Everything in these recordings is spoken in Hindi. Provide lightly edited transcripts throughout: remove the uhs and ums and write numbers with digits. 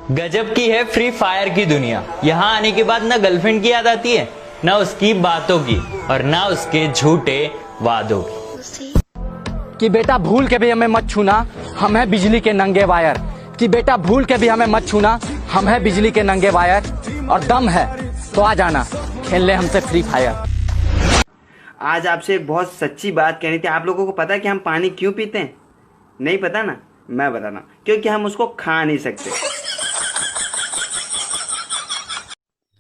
गजब की है फ्री फायर की दुनिया। यहाँ आने के बाद ना गर्लफ्रेंड की याद आती है, ना उसकी बातों की, और ना उसके झूठे वादों की। कि बेटा भूल के भी हमें मत छूना, हम हैं बिजली के नंगे वायर। कि बेटा भूल के भी हमें मत छूना, हम हैं बिजली के नंगे वायर। और दम है तो आ जाना, खेल ले हमसे फ्री फायर। आज आपसे एक बहुत सच्ची बात कहनी थी। आप लोगों को पता है कि हम पानी क्यों पीते हैं? नहीं पता ना, मैं बताना। क्योंकि हम उसको खा नहीं सकते।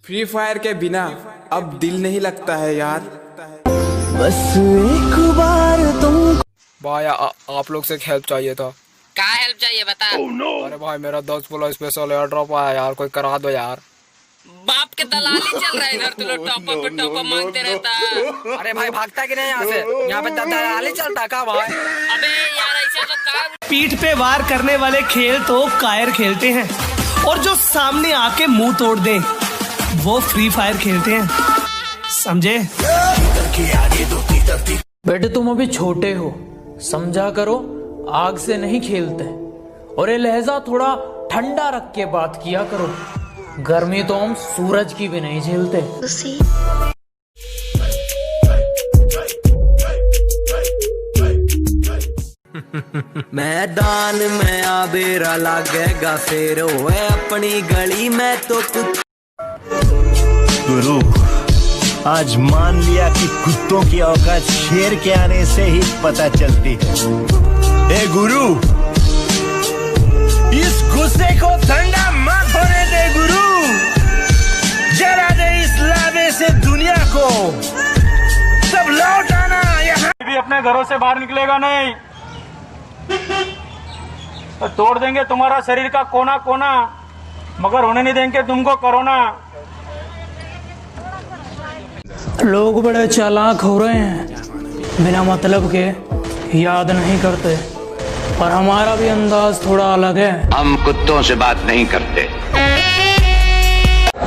फ्री फायर के बिना अब दिल नहीं लगता है यार। बस एक बार तुम भाई आप लोग से हेल्प चाहिए था। क्या हेल्प चाहिए बता। अरे भाई मेरा 10 बोला स्पेशल एयर ड्रॉप आया यार, कोई करा दो यार। बाप के दलाली चल रहा है इधर, तू लोग टॉप अप पे टॉप अप मांगते रहता। अरे भाई भागता कि नहीं यहाँ से? यहाँ पे दलाली चलता का भाई? अबे यार ऐसे तो काम। पीठ पे वार करने वाले खेल तो कायर खेलते हैं, और जो सामने आके मुंह तोड़ दे वो फ्री फायर खेलते हैं, समझे? बेटे तुम अभी छोटे हो, समझा करो, आग से नहीं खेलते। और ये लहजा थोड़ा ठंडा रख के बात किया करो, गर्मी तो हम सूरज की भी नहीं झेलते। मैदान में आबेरा लागेगा फिर होए अपनी गली में तो कुछ। गुरु आज मान लिया कि कुत्तों की औकात शेर के आने से ही पता चलती है। ए गुरु, इस गुस्से को ठंडा मत होने दे गुरु, जरा दे इस लावे से दुनिया को सब लौट आना। यहाँ भी अपने घरों से बाहर निकलेगा नहीं तो तोड़ देंगे तुम्हारा शरीर का कोना कोना, मगर होने नहीं देंगे तुमको कोरोना। लोग बड़े चालाक हो रहे हैं, बिना मतलब के याद नहीं करते, पर हमारा भी अंदाज थोड़ा अलग है। हम कुत्तों से बात नहीं करते।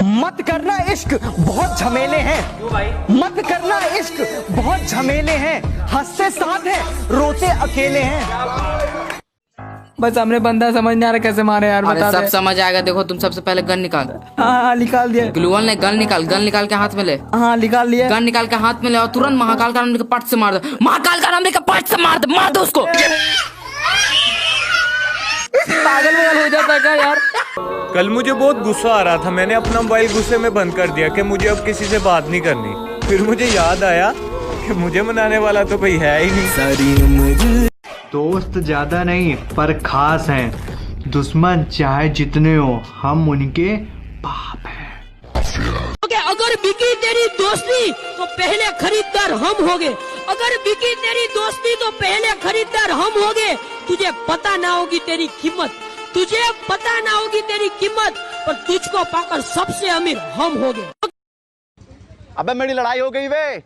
मत करना इश्क बहुत झमेले हैं। मत करना इश्क बहुत झमेले हैं, हंसते साथ हैं रोते अकेले हैं। बस हमने बंदा समझ नहीं आ रहा कैसे मारे यार, बता सब समझ आएगा। देखो तुम सबसे पहले गन निकाल। हाँ निकाल दिया। ग्लूअल ने गन निकाल के हाथ में ले। हाँ निकाल लिया। गन निकाल के हाथ में ले और तुरंत महाकाल का नाम लेकर पट से मार दो। महाकाल का नाम लेकर पट से मार दो उसको। पागल हो जाता है क्या यार? कल मुझे बहुत गुस्सा आ रहा था, मैंने अपना मोबाइल गुस्से में बंद कर दिया कि मुझे अब किसी से बात नहीं करनी। फिर मुझे याद आया कि मुझे मनाने वाला तो कोई है ही नहीं। दोस्त ज्यादा नहीं पर खास हैं, दुश्मन चाहे जितने हो हम उनके बाप हैं। अगर बिकी तेरी दोस्ती तो पहले खरीदार हम होंगे। अगर बिकी तेरी दोस्ती तो पहले खरीदार हम होंगे। तुझे पता ना होगी तेरी कीमत, तुझे पता ना होगी तेरी कीमत, पर तुझको पाकर सबसे अमीर हम होंगे। अबे मेरी लड़ाई हो गई वे।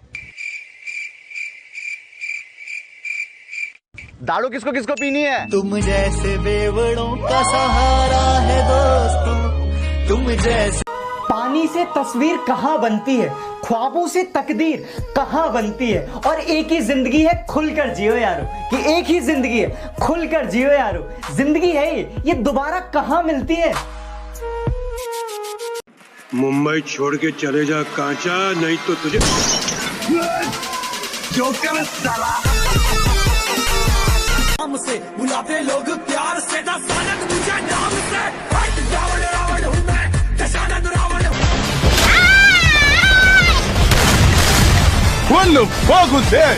दारू किसको किसको पीनी है? तुम जैसे बेवड़ों का सहारा है दोस्तों, तुम जैसे। पानी से तस्वीर कहाँ बनती है, ख्वाबों से तकदीर कहाँ बनती है। और एक ही जिंदगी है, खुलकर जियो यारो। कि एक ही जिंदगी है, खुलकर जियो यारो। जिंदगी है ये दोबारा कहाँ मिलती है। मुंबई छोड़ के चले जा कांचा, नहीं तो तुझे जो कर साला। हमसे बुलाते लोग प्यार से, दसानक तुझे नाम से। हट रावण रावण हूँ मैं, दशानन रावण हूँ। What the fuck was that?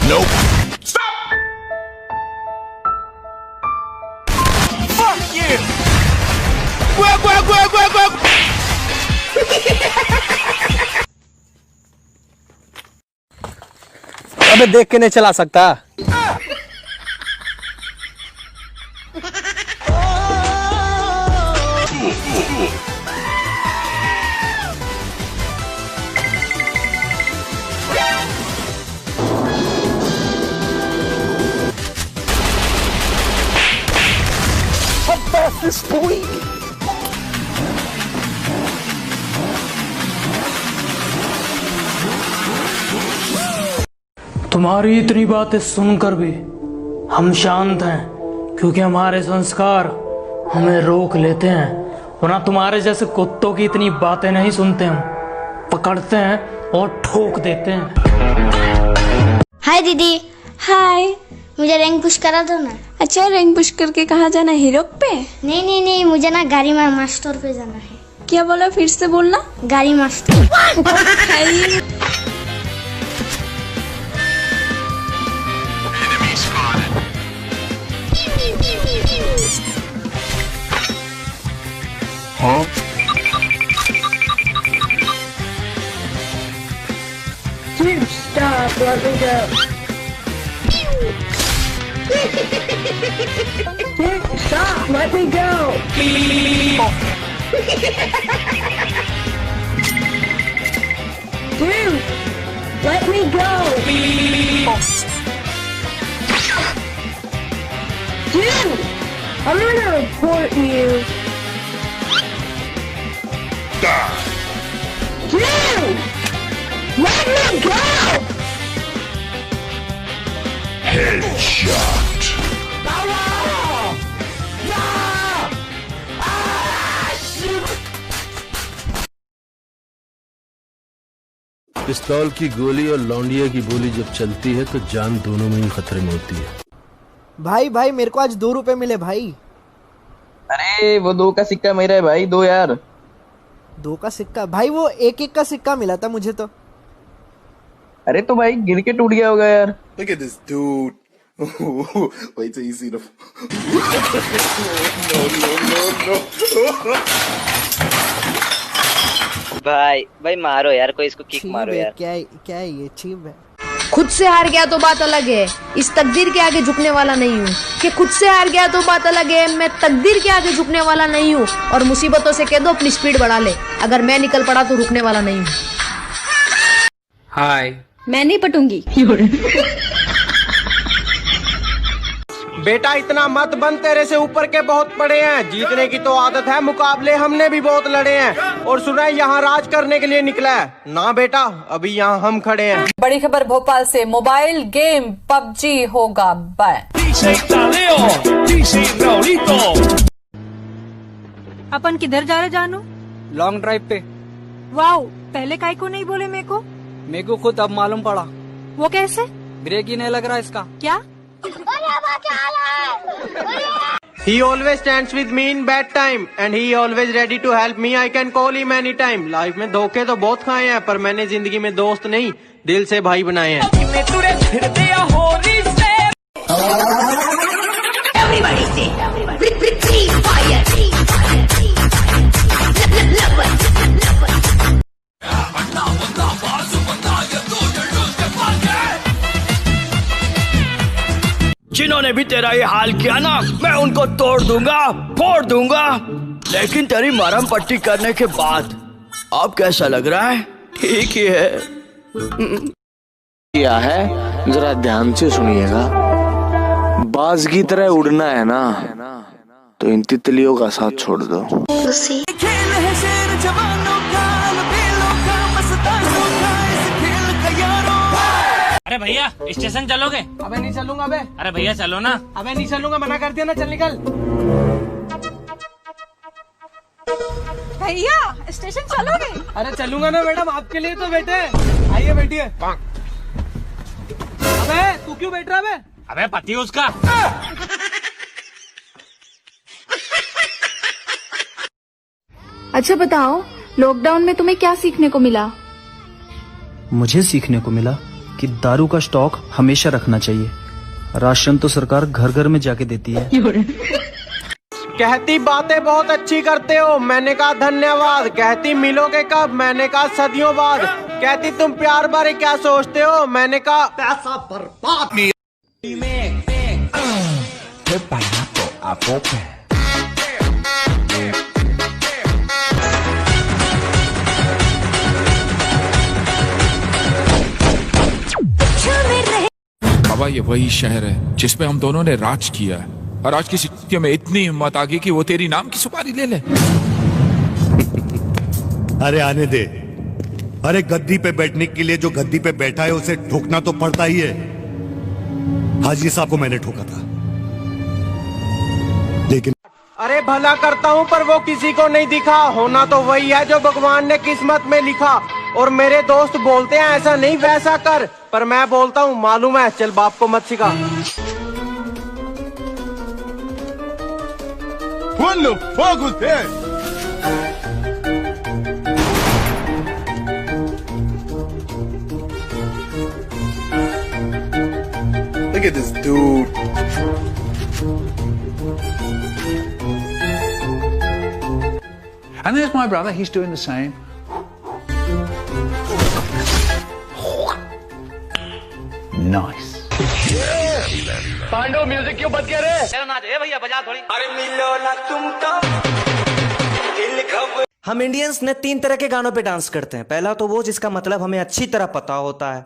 Nope. Stop! Fuck you! अबे देख के नहीं चला सकता। How fast is boy? तुम्हारी इतनी बातें सुनकर भी हम शांत हैं क्योंकि हमारे संस्कार हमें रोक लेते हैं, वरना तुम्हारे जैसे कुत्तों की इतनी बातें नहीं सुनते। हम पकड़ते हैं और ठोक देते हैं। हाय दीदी। हाय, मुझे रैंक पुश करा दो ना। अच्छा, रैंक पुश करके कहाँ जाना, हीरो पे? नहीं नहीं नहीं, मुझे ना गाड़ी मास्टर पे जाना है। क्या बोला, फिर से बोलना। गाड़ी मास्टर। हाँ? Dude, stop, let me go. Dude, stop, let me go. Dude, let me go. Dude, I'm gonna report you. Dude, let me go. Headshot. पिस्तौल की गोली और लौंडिया की बोली जब चलती है तो जान दोनों में ही खतरे में होती है। भाई भाई मेरे को आज 2 रुपए मिले भाई। अरे वो 2 का सिक्का मेरा है भाई, 2 यार। 2 का सिक्का भाई, वो 1-1 का सिक्का मिला था मुझे तो। अरे तो भाई गिर के टूट गया होगा यार। Look at this dude. Wait till you see the. No. भाई मारो यार, कोई इसको किक मारो यार। क्या है ये चीप है। खुद से हार गया तो बात अलग है, इस तकदीर के आगे झुकने वाला नहीं हूँ। कि खुद से हार गया तो बात अलग है, मैं तकदीर के आगे झुकने वाला नहीं हूँ। और मुसीबतों से कह दो अपनी स्पीड बढ़ा ले, अगर मैं निकल पड़ा तो रुकने वाला नहीं हूँ। हाय, मैं नहीं पटूंगी। बेटा इतना मत बन, तेरे से ऊपर के बहुत बड़े हैं। जीतने की तो आदत है, मुकाबले हमने भी बहुत लड़े हैं। और सुना है यहाँ राज करने के लिए निकला है ना बेटा, अभी यहाँ हम खड़े हैं। बड़ी खबर भोपाल से, मोबाइल गेम PUBG होगा बैन। अपन किधर जा रहे जानू? लॉन्ग ड्राइव पे। वाओ, पहले काय को नहीं बोले मेरे को? मेरे को खुद अब मालूम पड़ा। वो कैसे? ब्रेक ही नहीं लग रहा इसका। क्या? He always stands with me in bad time and he always ready to help me. I can call him anytime. Life में धोखे तो बहुत खाए हैं, पर मैंने जिंदगी में दोस्त नहीं, दिल से भाई बनाए हैं। Everybody say, free fire. जिन्होंने भी तेरा ये हाल किया ना, मैं उनको तोड़ दूंगा, फोड़ दूंगा। लेकिन तेरी मरहम पट्टी करने के बाद अब कैसा लग रहा है? ठीक ही है। क्या है, जरा ध्यान से सुनिएगा। बाज की तरह उड़ना है ना, तो इन तितलियों का साथ छोड़ दो। अरे भैया स्टेशन चलोगे? अबे नहीं चलूंगा बे। अरे भैया चलो ना। अबे नहीं चलूंगा, मना कर दिया ना, चल निकल। भैया स्टेशन चलोगे? अरे चलूंगा ना मैडम, आपके लिए तो बैठे। आइए बैठिए। अबे तू क्यों बैठ रहा है? अबे पति उसका। अच्छा बताओ, लॉकडाउन में तुम्हें क्या सीखने को मिला? मुझे सीखने को मिला कि दारू का स्टॉक हमेशा रखना चाहिए। राशन तो सरकार घर घर में जाके देती है। कहती बातें बहुत अच्छी करते हो, मैंने कहा धन्यवाद। कहती मिलोगे कब, मैंने कहा सदियों बाद। कहती तुम प्यार बारे क्या सोचते हो, मैंने कहा पैसा बर्बाद। बाबा ये वही शहर है जिसपे हम दोनों ने राज किया है, और आज किसी स्थिति में इतनी हिम्मत आ गई कि वो तेरी नाम की सुपारी ले ले। अरे आने दे। अरे गद्दी पे बैठने के लिए जो गद्दी पे बैठा है उसे ठोकना तो पड़ता ही है। हाजी साहब को मैंने ठोका था, लेकिन अरे भला करता हूँ पर वो किसी को नहीं दिखा। होना तो वही है जो भगवान ने किस्मत में लिखा। और मेरे दोस्त बोलते हैं ऐसा नहीं वैसा कर, पर मैं बोलता हूँ मालूम है, चल बाप को मत सिखा। What the fuck was that? Look at this dude. And there's my brother, he's doing the same. Nice. Pandav music क्यों बज गया रे? ना दे भैया, बजा थोड़ी। अरे मिलो ना तुमको दिल खबर। हम इंडियंस ने 3 तरह के गानों पे डांस करते हैं। पहला तो वो जिसका मतलब हमें अच्छी तरह पता होता है।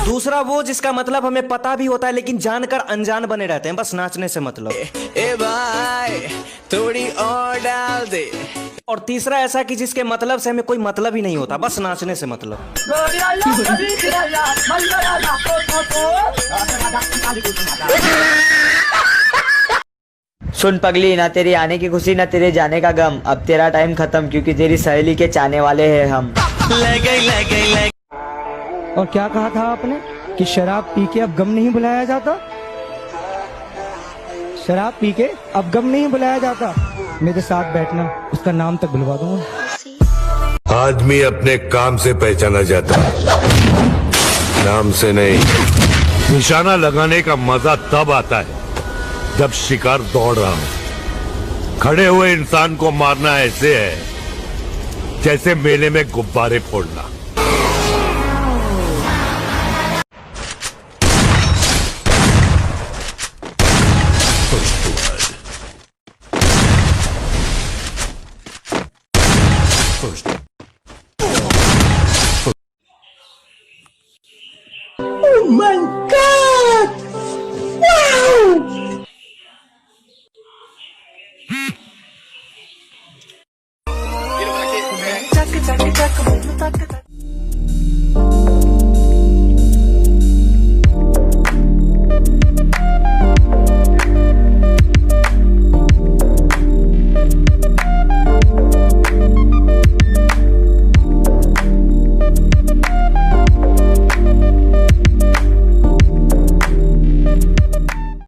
दूसरा वो जिसका मतलब हमें पता भी होता है लेकिन जानकर अनजान बने रहते हैं, बस नाचने से मतलब। ए भाई थोड़ी और डाल दे। और तीसरा ऐसा कि जिसके मतलब से हमें कोई मतलब ही नहीं होता, बस नाचने से मतलब। सुन पगली, ना तेरी आने की खुशी ना तेरे जाने का गम। अब तेरा टाइम खत्म, क्योंकि तेरी सहेली के चाहने वाले हैं हम। और क्या कहा था आपने कि शराब पी के अब गम नहीं बुलाया जाता? शराब पी के अब गम नहीं बुलाया जाता। मेरे साथ बैठना, उसका नाम तक बुलवा दूंगा। आदमी अपने काम से पहचाना जाता है, नाम से नहीं। निशाना लगाने का मजा तब आता है जब शिकार दौड़ रहा हो। खड़े हुए इंसान को मारना ऐसे है जैसे मेले में गुब्बारे फोड़ना। Oh my God! Wow!